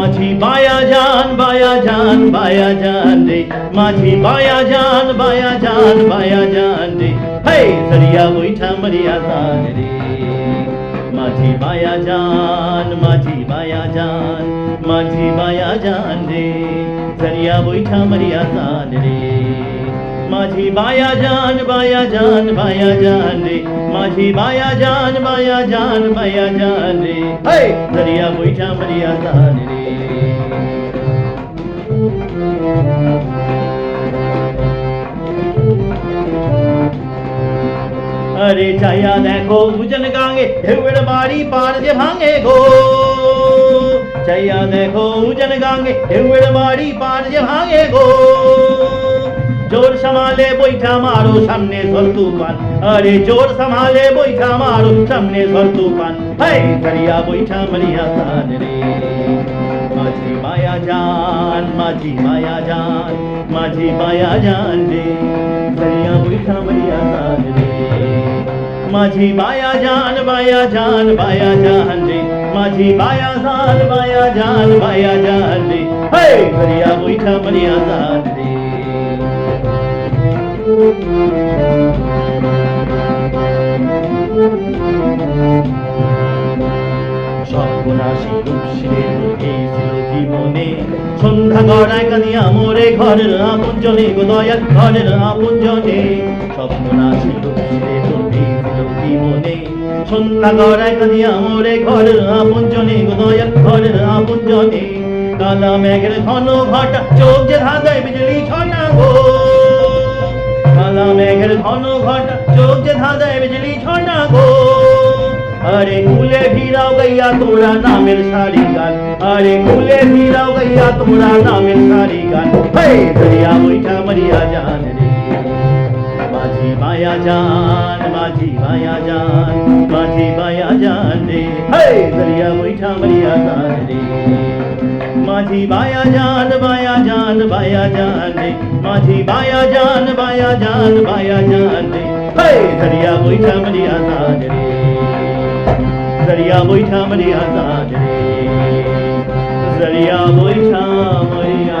माझी बाया जान रे माझी बाया जान रे हे सरिया बैठा मरिया जान रे माझी बाया जान रे सरिया बैठा मरिया जान रे माझी बाया जान रे माझी बाया जान रे हे सरिया बैठा मरिया जान रे अरे चाया देखो उजन गांगे ढेउड़ बाड़ी पार जे भांगे गो चाया देखो उजन गांगे ढेउड़ बाड़ी पार जे भांगे गो जोर संभाले बैठा मारो सामने झोल तूफान अरे जोर संभाले बैठा मारो सामने झोल तूफान हे सरिया बैठा मरिया जान रे माझी बाया जान रे सरिया बैठा मरिया जान रे माझी बाया जान रे माझी बाया जान रे हे सरिया बैठा मरिया जान रे সর্বনাশী রূপসীদের ঢুকেছিল জীবনে সন্ধ্যা গড়ায় কাঁদিয়া মোরে ঘরের আপনজনে গো দয়াল ঘরের আপনজনে সর্বনাশী রূপসীদের ঢুকেছিল জীবনে সন্ধ্যা গড়ায় কাঁদিয়া মোরে ঘরের আপনজনে গো দয়াল ঘরের আপনজনে কালা মেঘের ঘন ঘটা চোখ যে ধাঁধায় বিজলি ছটা গো কালা মেঘের ঘন ঘটা চোখ যে ধাঁধায় বিজলি ছটা গো अरे कुले भीराव गैया तोरा नामेर सारी गान अरे कुले भीराव गैया तोरा नामेर सारी गान हे सरिया बैठा मरिया जान रे माझी बाया जान रे हे सरिया बैठा मरिया जान रे माझी बाया जान रे माझी बाया जान रे हे सरिया बैठा मरिया जान रे सरिया बैठा मरिया जान रे सरिया बैठा मरिया